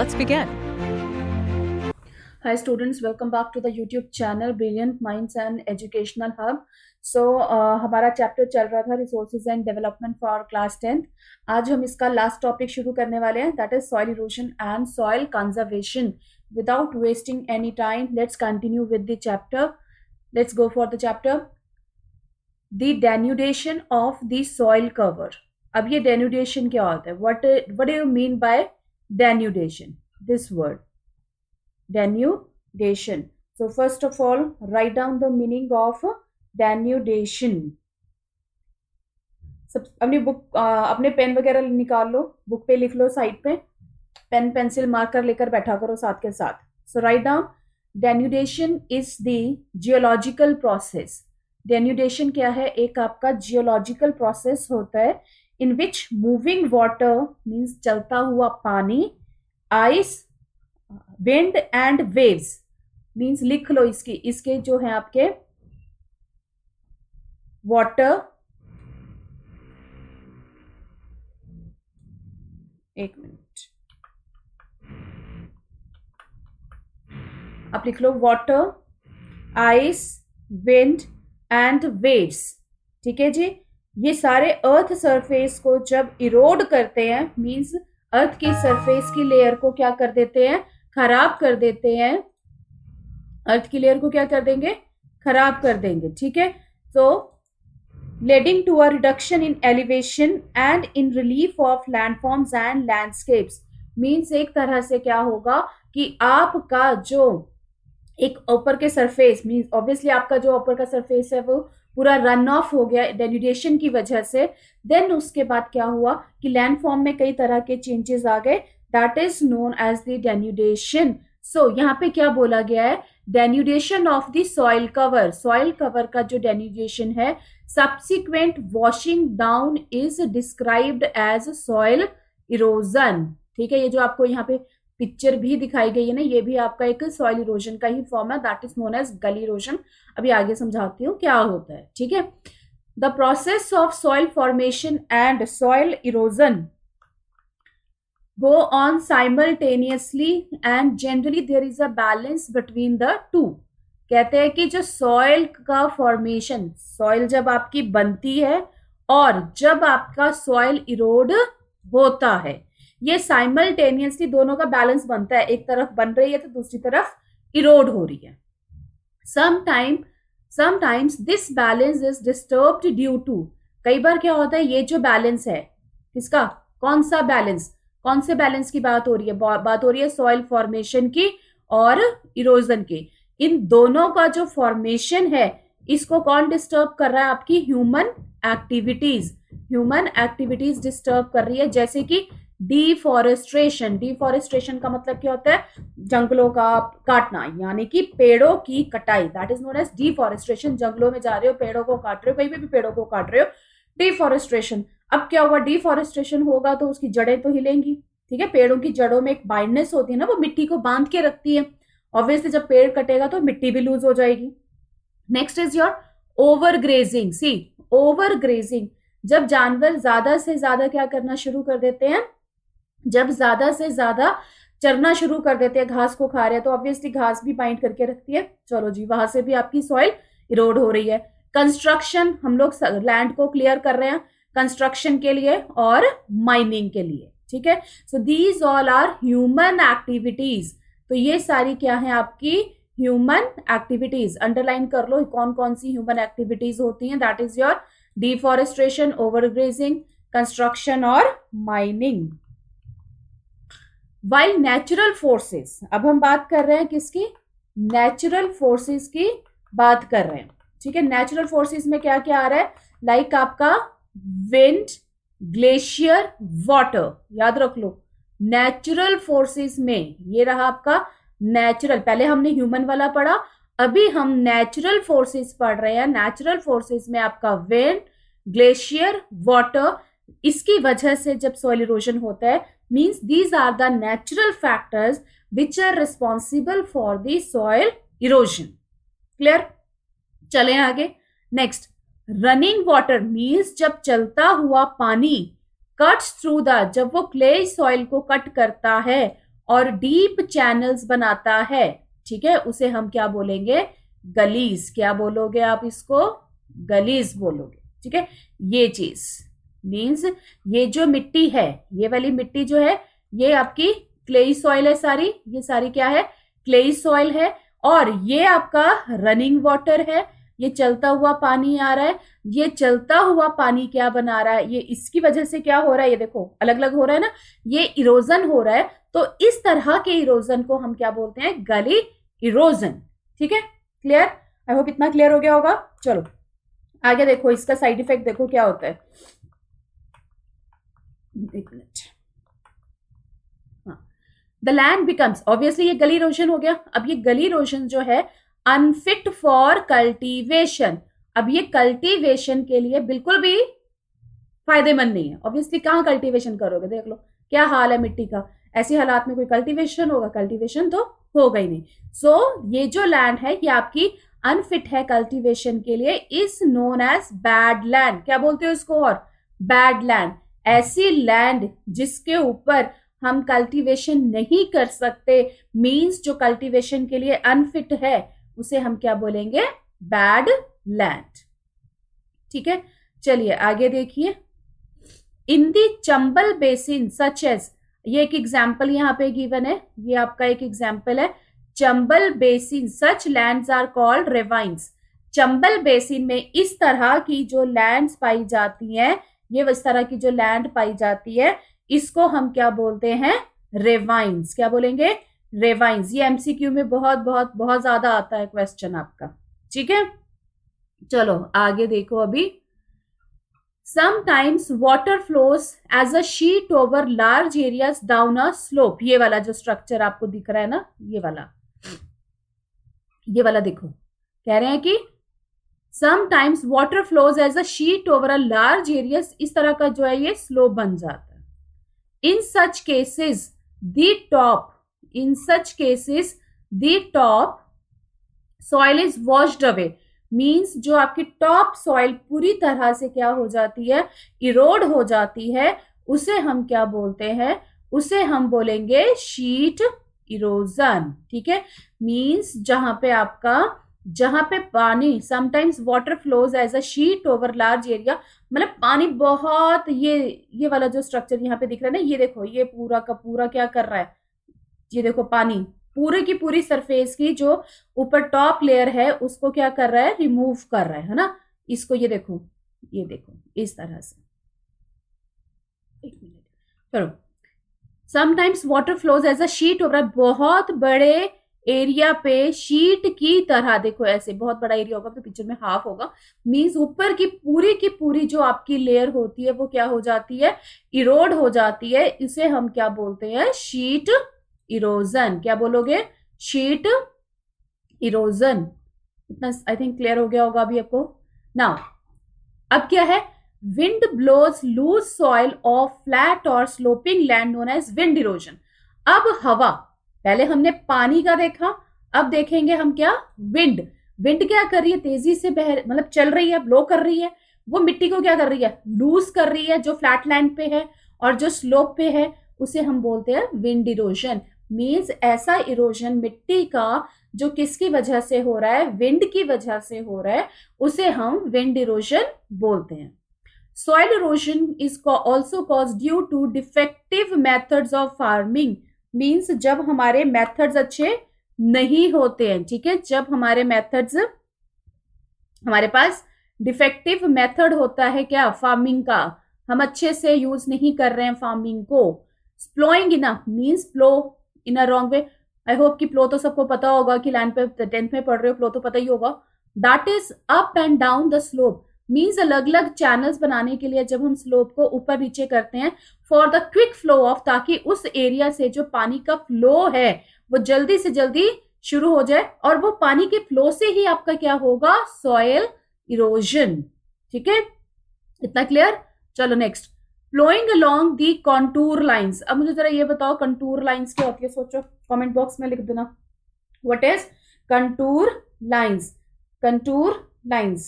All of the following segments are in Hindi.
Let's begin. Hi students, welcome back to the YouTube channel Brilliant Minds and Educational Hub. So हमारा चैप्टर चल रहा था resources and development for class 10th. आज हम इसका लास्ट टॉपिक शुरू करने वाले हैं, that is soil erosion and soil conservation. Without wasting any time, let's continue with the chapter. Let's go for the chapter. The denudation of the soil cover. अब ये denudation क्या होता है? What do you mean by denudation? This word. Denudation. So first of all, write down the meaning of denudation. सब अपनी बुक अपने पेन वगैरह निकाल लो, बुक पे लिख लो, साइड पे पेन पेंसिल मार्कर लेकर बैठा करो साथ के साथ. So write down, denudation is the geological process. denudation क्या है? एक आपका जियोलॉजिकल प्रोसेस होता है in which moving water means चलता हुआ पानी, ice, wind and waves means लिख लो इसके जो है आपके water, एक मिनट आप लिख लो water, ice, wind and waves. ठीक है जी. ये सारे अर्थ सरफेस को जब इरोड करते हैं, मींस अर्थ की सरफेस की लेयर को क्या कर देते हैं? खराब कर देते हैं. अर्थ की लेयर को क्या कर देंगे? खराब कर देंगे. ठीक है. तो leading to a reduction in elevation and in relief of landforms and landscapes. Means एक तरह से क्या होगा कि आपका जो एक ऊपर के सरफेस, मीन्स ऑब्वियसली आपका जो ऊपर का सरफेस है वो पूरा रन ऑफ हो गया डेन्यूडेशन की वजह से. देन उसके बाद क्या हुआ कि लैंड फॉर्म में कई तरह के चेंजेस आ गए, that is known as the denudation. So यहाँ पे क्या बोला गया है? Denudation of the soil cover. Soil cover का जो डेन्यूडेशन है, subsequent washing down is described as soil erosion. ठीक है. ये जो आपको यहाँ पे पिक्चर भी दिखाई गई है ना, ये भी आपका एक सॉइल इरोजन का ही फॉर्म है, that is known as gully erosion. अभी आगे समझाती हूँ क्या होता है. ठीक है. The process of soil formation and soil erosion go on simultaneously and generally there is a balance between the two. कहते हैं कि जो सॉइल का फॉर्मेशन, सॉइल जब आपकी बनती है और जब आपका सॉइल इरोड होता है, ये साइमल्टेनियसली दोनों का बैलेंस बनता है. एक तरफ बन रही है तो दूसरी तरफ इरोड हो रही है. Sometimes this balance is disturbed due to. कई बार क्या होता है, ये जो बैलेंस है किसका? कौन सा बैलेंस? कौन से बैलेंस की बात हो रही है? बात हो रही है सॉइल फॉर्मेशन की और इरोजन की. इन दोनों का जो फॉर्मेशन है, इसको कौन डिस्टर्ब कर रहा है? आपकी human activities. Human activities disturb कर रही है, जैसे कि डिफॉरेस्ट्रेशन. डिफॉरेस्ट्रेशन का मतलब क्या होता है? जंगलों का काटना, यानी कि पेड़ों की कटाई. That is known as deforestation. जंगलों में जा रहे हो, पेड़ों को काट रहे हो, कहीं पे भी पेड़ों को काट रहे हो, डिफॉरेस्ट्रेशन. अब क्या होगा? डिफॉरेस्ट्रेशन होगा तो उसकी जड़ें तो हिलेंगी. ठीक है. पेड़ों की जड़ों में एक बाइंडनेस होती है ना, वो मिट्टी को बांध के रखती है. ऑब्वियसली जब पेड़ कटेगा तो मिट्टी भी लूज हो जाएगी. Next is your over grazing. See, over grazing, जब जानवर ज्यादा से ज्यादा क्या करना शुरू कर देते हैं? जब ज्यादा से ज्यादा चरना शुरू कर देते हैं, घास को खा रहे हैं, तो ऑब्वियसली घास भी बाइंड करके रखती है. चलो जी, वहां से भी आपकी सॉइल इरोड हो रही है. कंस्ट्रक्शन, हम लोग लैंड को क्लियर कर रहे हैं कंस्ट्रक्शन के लिए और माइनिंग के लिए. ठीक है. So these all are human activities. तो ये सारी क्या है? आपकी ह्यूमन एक्टिविटीज. अंडरलाइन कर लो कौन कौन सी ह्यूमन एक्टिविटीज होती हैं. That is your deforestation, overgrazing, construction और माइनिंग. वाइल नेचुरल फोर्सेस, अब हम बात कर रहे हैं किसकी? नेचुरल फोर्सेस की बात कर रहे हैं. ठीक है. नेचुरल फोर्सेस में क्या क्या आ रहा है? लाइक आपका विंड, ग्लेशियर, वाटर. याद रख लो, नेचुरल फोर्सेस में ये रहा आपका नेचुरल. पहले हमने ह्यूमन वाला पढ़ा, अभी हम नेचुरल फोर्सेस पढ़ रहे हैं. नेचुरल फोर्सेस में आपका विंड, ग्लेशियर, वाटर. इसकी वजह से जब सॉइल इरोजन होता है, means these are the natural factors which are responsible for the soil erosion. Clear? चलें आगे. नेक्स्ट, रनिंग वाटर मीन्स जब चलता हुआ पानी कट्स थ्रू द, जब वो क्ले सॉइल को कट करता है और डीप चैनल्स बनाता है, ठीक है, उसे हम क्या बोलेंगे? गलीज। क्या बोलोगे आप इसको? गलीज बोलोगे, ठीक है। ये चीज मीन्स ये जो मिट्टी है, ये वाली मिट्टी जो है, ये आपकी क्लेई सॉइल है सारी, ये सारी क्या है? क्लेई सॉइल है। और ये आपका रनिंग वाटर है, ये चलता हुआ पानी आ रहा है। ये चलता हुआ पानी क्या बना रहा है? ये इसकी वजह से क्या हो रहा है? ये देखो अलग अलग हो रहा है ना, ये इरोजन हो रहा है। तो इस तरह के इरोजन को हम क्या बोलते हैं? गली इरोजन, ठीक है। क्लियर? आई होप इतना क्लियर हो गया होगा। चलो आगे देखो, इसका साइड इफेक्ट देखो क्या होता है। एक minute. The land becomes, obviously ये गली इरोजन हो गया। अब ये गली इरोजन जो है अनफिट फॉर कल्टीवेशन। अब ये कल्टीवेशन के लिए बिल्कुल भी फायदेमंद नहीं है। ऑब्वियसली कहाँ कल्टीवेशन करोगे? देख लो क्या हाल है मिट्टी का। ऐसे हालात में कोई कल्टीवेशन होगा? कल्टीवेशन तो होगा ही नहीं। सो ये जो लैंड है ये आपकी अनफिट है कल्टीवेशन के लिए, is known as bad land. क्या बोलते हो इसको? और बैड लैंड, ऐसी लैंड जिसके ऊपर हम कल्टीवेशन नहीं कर सकते, मींस जो कल्टीवेशन के लिए अनफिट है, उसे हम क्या बोलेंगे? बैड लैंड, ठीक है। चलिए आगे देखिए। इन दी चंबल बेसिन सच एज, ये एक एग्जाम्पल यहां पे गिवन है, ये आपका एक एग्जाम्पल है। Chambal basin such lands are called ravines. Chambal basin में इस तरह की जो लैंड्स पाई जाती हैं, ये इस तरह की जो लैंड पाई जाती है, इसको हम क्या बोलते हैं? रेवाइन्स। क्या बोलेंगे? रेवाइन्स। ये एमसीक्यू में बहुत बहुत बहुत ज्यादा आता है क्वेश्चन आपका, ठीक है। चलो आगे देखो। अभी sometimes water flows as a sheet over large areas down a slope. ये वाला जो स्ट्रक्चर आपको दिख रहा है ना, ये वाला देखो, कह रहे हैं कि sometimes water flows as a sheet over a large areas, इस तरह का जो है ये स्लोप बन जाता है। In such cases the top soil is washed away. Means जो आपकी टॉप सॉइल पूरी तरह से क्या हो जाती है? इरोड हो जाती है। उसे हम क्या बोलते हैं? उसे हम बोलेंगे शीट इरोजन, ठीक है। मीन्स जहां पे पानी, sometimes water flows as a sheet over large area, मतलब पानी बहुत, ये वाला जो स्ट्रक्चर यहाँ पे दिख रहा है ना, ये देखो, ये पूरा का पूरा क्या कर रहा है? ये देखो पानी पूरे की पूरी सरफेस की जो ऊपर टॉप लेयर है उसको क्या कर रहा है? रिमूव कर रहा है ना इसको। ये देखो इस तरह से। एक मिनट, चलो। Sometimes water flows as a sheet over, बहुत बड़े एरिया पे शीट की तरह, देखो ऐसे बहुत बड़ा एरिया होगा तो पिक्चर में हाफ होगा, मींस ऊपर की पूरी जो आपकी लेयर होती है वो क्या हो जाती है? इरोड हो जाती है। इसे हम क्या बोलते हैं? Sheet erosion. क्या बोलोगे? Sheet erosion. इतना आई थिंक क्लियर हो गया होगा अभी आपको। नाउ अब क्या है? Wind blows loose soil of flat और sloping land known as wind erosion. अब हवा, पहले हमने पानी का देखा, अब देखेंगे हम क्या? विंड। विंड क्या कर रही है? तेजी से मतलब चल रही है, ब्लो कर रही है। वो मिट्टी को क्या कर रही है? लूज कर रही है, जो फ्लैट लैंड पे है। और जो स्लोप पे है उसे हम बोलते हैं विंड इरोजन। मीन्स ऐसा इरोजन मिट्टी का जो किसकी वजह से हो रहा है? विंड की वजह से हो रहा है, उसे हम विंड इरोजन बोलते हैं। Soil erosion is also cause due to defective methods of farming. Means जब हमारे मेथड्स अच्छे नहीं होते हैं, ठीक है, जब हमारे पास डिफेक्टिव मेथड होता है क्या? फार्मिंग का, हम अच्छे से यूज नहीं कर रहे हैं फार्मिंग को। Ploughing in means plough in a wrong way. I hope कि प्लो तो सबको पता होगा कि लैंड पे 10th में पढ़ रहे हो, प्लो तो पता ही होगा। That is up and down the slope. Means अलग अलग चैनल्स बनाने के लिए जब हम स्लोप को ऊपर नीचे करते हैं for the quick flow of, ताकि उस एरिया से जो पानी का फ्लो है वो जल्दी से जल्दी शुरू हो जाए, और वो पानी के फ्लो से ही आपका क्या होगा? सॉयल इरोजन, ठीक है। इतना क्लियर? चलो next, flowing along the contour lines. अब मुझे जरा ये बताओ कंटूर लाइन्स क्या होती है? सोचो, कमेंट बॉक्स में लिख देना। What is contour lines? Contour lines,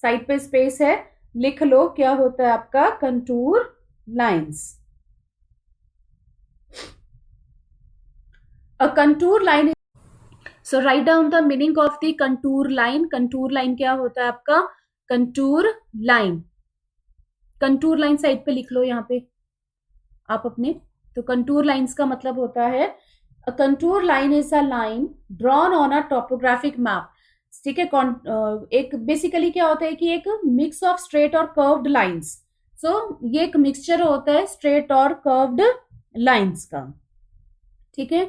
side पे स्पेस है, लिख लो क्या होता है आपका contour lines. A contour line, so write down the meaning of the contour line. Contour line क्या होता है आपका? Contour line, contour line side पे लिख लो यहाँ पे आप अपने. तो कंटूर लाइंस का मतलब होता है, a contour line is a line drawn on a topographic map. ठीक है. एक बेसिकली क्या होता है कि एक मिक्स ऑफ स्ट्रेट और कर्व्ड लाइंस. सो ये एक मिक्सचर होता है स्ट्रेट और कर्व्ड लाइंस का. ठीक है.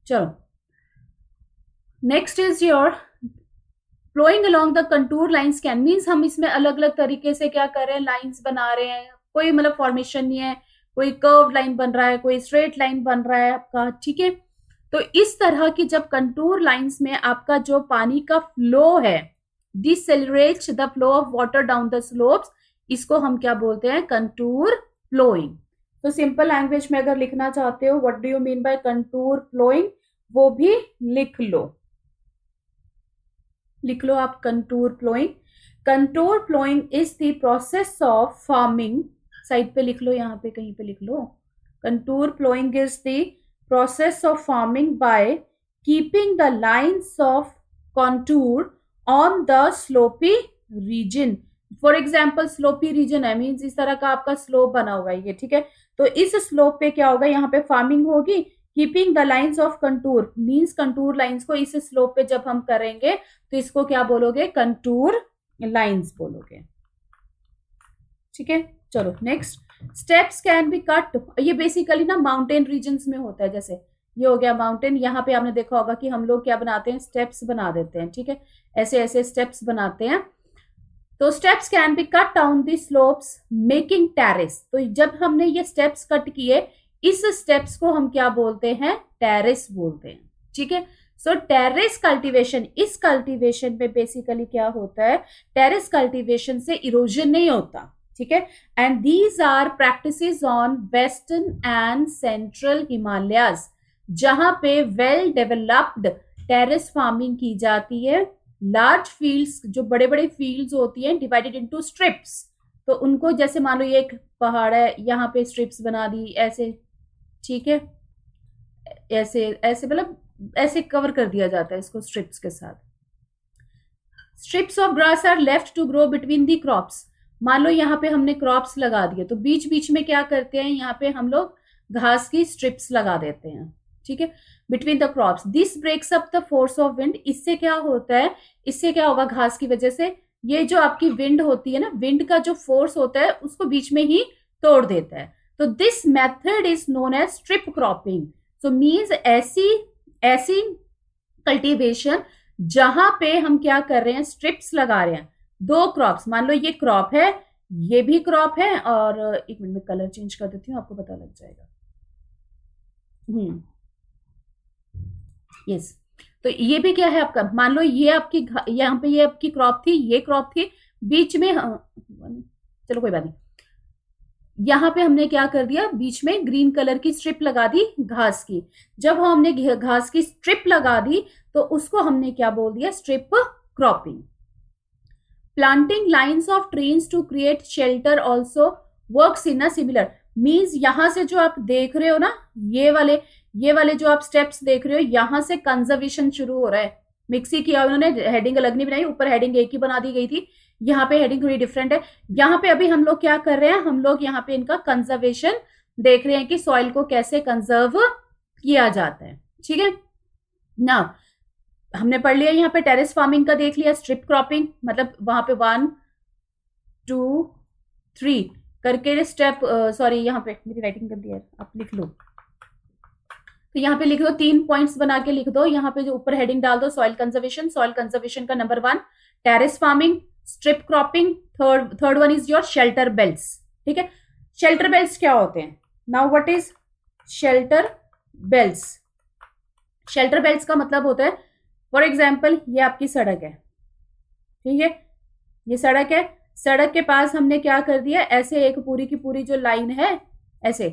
चलो, next is your flowing along the contour lines can means हम इसमें अलग अलग तरीके से क्या कर रहे हैं, लाइंस बना रहे हैं. कोई मतलब फॉर्मेशन नहीं है, कोई कर्व लाइन बन रहा है, कोई स्ट्रेट लाइन बन रहा है आपका. ठीक है. तो इस तरह की जब कंटूर लाइंस में आपका जो पानी का फ्लो है, decelerates the flow of water down the slopes, इसको हम क्या बोलते हैं? Contour flowing. तो सिंपल लैंग्वेज में अगर लिखना चाहते हो what do you mean by contour flowing, वो भी लिख लो. लिख लो आप contour flowing. Contour flowing is the process of forming. Side पे लिख लो, यहाँ पे कहीं पे लिख लो. Contour flowing is the process of forming by keeping the lines of contour on the slopy region. For example slopy region है, मीन्स इस तरह का आपका स्लोप बना हुआ है ये. ठीक है. तो इस स्लोप पे क्या होगा, यहाँ पे फार्मिंग होगी. Keeping the lines of contour means contour lines को इस स्लोप पे जब हम करेंगे तो इसको क्या बोलोगे? कंटूर लाइंस बोलोगे. ठीक है. चलो next, steps can be cut. ये बेसिकली ना माउंटेन रीजन्स में होता है. जैसे ये हो गया माउंटेन, यहाँ पे आपने देखा होगा कि हम लोग क्या बनाते हैं? स्टेप्स बना देते हैं. ठीक है. ऐसे ऐसे स्टेप्स बनाते हैं. तो steps can be cut down the slopes making terrace. तो जब हमने ये स्टेप्स कट किए, इस स्टेप्स को हम क्या बोलते हैं? टेरेस बोलते हैं. ठीक है. सो टेरेस कल्टीवेशन, इस कल्टीवेशन में बेसिकली क्या होता है? टेरेस कल्टीवेशन से इरोजन नहीं होता. ठीक है. And these are practices on western and central Himalayas, जहां पे वेल डेवलप्ड टेरेस फार्मिंग की जाती है. लार्ज फील्ड्स, जो बड़े बड़े फील्ड्स होती हैं, डिवाइडेड इनटू स्ट्रिप्स. तो उनको जैसे मान लो ये एक पहाड़ है, यहाँ पे स्ट्रिप्स बना दी ऐसे. ठीक है. ऐसे ऐसे मतलब ऐसे कवर कर दिया जाता है इसको स्ट्रिप्स के साथ. Strips of grass are left to grow between the crops. मान लो यहाँ पे हमने क्रॉप्स लगा दिए, तो बीच बीच में क्या करते हैं? यहाँ पे हम लोग घास की स्ट्रिप्स लगा देते हैं. ठीक है. Between the crops, this breaks up the force of wind. इससे क्या होता है? इससे क्या होगा? घास की वजह से ये जो आपकी विंड होती है ना, विंड का जो फोर्स होता है उसको बीच में ही तोड़ देता है. तो this method is known as strip cropping. So means ऐसी ऐसी कल्टीवेशन जहां पे हम क्या कर रहे हैं? स्ट्रिप्स लगा रहे हैं. दो क्रॉप्स, मान लो ये क्रॉप है, ये भी क्रॉप है, और एक मिनट में कलर चेंज कर देती हूँ, आपको पता लग जाएगा. यस. तो ये भी क्या है आपका? मान लो ये आपकी यहाँ पे ये आपकी क्रॉप थी, ये क्रॉप थी, बीच में चलो कोई बात नहीं. यहाँ पे हमने क्या कर दिया? बीच में ग्रीन कलर की स्ट्रिप लगा दी घास की. जब हमने घास की स्ट्रिप लगा दी तो उसको हमने क्या बोल दिया? Strip cropping. Planting lines of trees to create shelter also works in a similar. Means यहां से जो आप देख रहे हो ना, ये वाले जो आप स्टेप्स देख रहे हो, यहां से कंजर्वेशन शुरू हो रहा है. मिक्सी किया उन्होंने, हेडिंग अलग नहीं बनाई, ऊपर हेडिंग एक ही बना दी गई थी. यहाँ पे हेडिंग थोड़ी डिफरेंट है. यहाँ पे अभी हम लोग क्या कर रहे हैं? हम लोग यहाँ पे इनका कंजर्वेशन देख रहे हैं कि सॉइल को कैसे कंजर्व किया जाता है. ठीक है ना. हमने पढ़ लिया यहाँ पे टेरेस फार्मिंग का, देख लिया. स्ट्रिप क्रॉपिंग मतलब वहां पे 1 2 3 करके स्टेप, सॉरी यहाँ पे मेरी राइटिंग कर दिया है, आप लिख लो. तो यहाँ पे लिख दो, 3 पॉइंट्स बना के लिख दो. यहाँ पे जो ऊपर हेडिंग डाल दो सॉइल कंजर्वेशन. सॉइल कंजर्वेशन का number 1 terrace farming, strip cropping. Third one is your shelter belts. ठीक है. शेल्टर बेल्ट्स क्या होते हैं? Now what is shelter belts? Shelter belts का मतलब होता है, फॉर एग्जाम्पल ये आपकी सड़क है. ठीक है. ये सड़क है, सड़क के पास हमने क्या कर दिया? ऐसे एक पूरी की पूरी जो लाइन है, ऐसे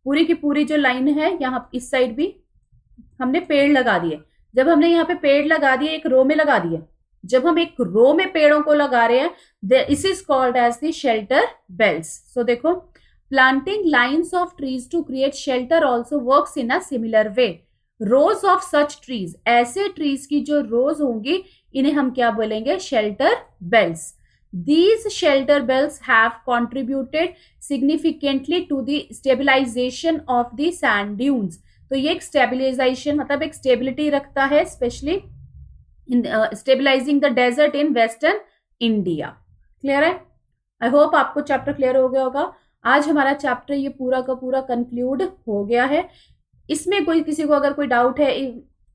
पूरी की पूरी जो लाइन है, यहाँ इस साइड भी हमने पेड़ लगा दिए. जब हमने यहाँ पे पेड़ लगा दिए, एक रो में लगा दिए, जब हम एक रो में पेड़ों को लगा रहे हैं, this is called as the shelter belts. So देखो, Planting lines of trees to create shelter also works in a similar way. Rows of such trees, ऐसे trees की जो rows होंगी इन्हें हम क्या बोलेंगे? Shelter belts. These shelter belts have contributed significantly to the stabilization of the sand dunes. तो ये एक stabilization मतलब एक stability रखता है, especially in stabilizing the desert in western India. Clear है? आई होप आपको चैप्टर क्लियर हो गया होगा. आज हमारा चैप्टर ये पूरा का पूरा कंक्लूड हो गया है. इसमें कोई किसी को अगर कोई डाउट है,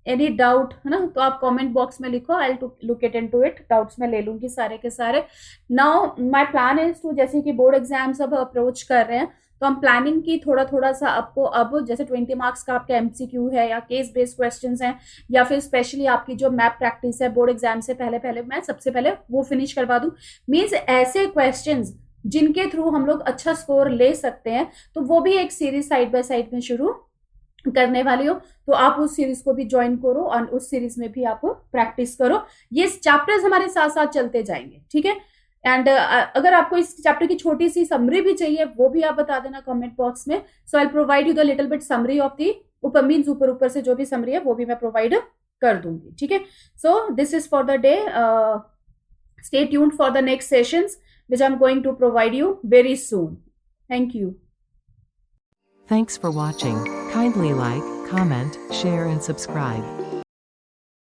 एनी डाउट है ना, तो आप कमेंट बॉक्स में लिखो. I will look into it. Doubts मैं ले लूंगी सारे के सारे. Now my plan is to, जैसे कि बोर्ड एग्जाम्स अब अप्रोच कर रहे हैं, तो हम प्लानिंग की थोड़ा थोड़ा सा आपको, अब जैसे 20 मार्क्स का आपका एमसीक्यू है या केस बेस्ड क्वेश्चंस हैं, या फिर स्पेशली आपकी जो मैप प्रैक्टिस है बोर्ड एग्जाम से पहले मैं सबसे पहले वो फिनिश करवा दूं. मींस ऐसे क्वेश्चंस जिनके थ्रू हम लोग अच्छा स्कोर ले सकते हैं, तो वो भी एक सीरीज साइड बाय साइड में शुरू करने वाली हो. तो आप उस सीरीज को भी ज्वाइन करो और उस सीरीज में भी आप प्रैक्टिस करो. ये चैप्टर्स हमारे साथ साथ चलते जाएंगे, ठीक है. एंड अगर आपको इस चैप्टर की छोटी सी समरी भी चाहिए, वो भी आप बता देना कमेंट बॉक्स में. So I provide you the little bit summary of the ऊपर, मीन्स ऊपर से जो भी समरी है वो भी मैं प्रोवाइड कर दूंगी, ठीक है. So this is for the day. Stay tuned for the next sessions which I'm going to provide you very soon. Thank you. Thanks for watching. Kindly like, comment, share and subscribe.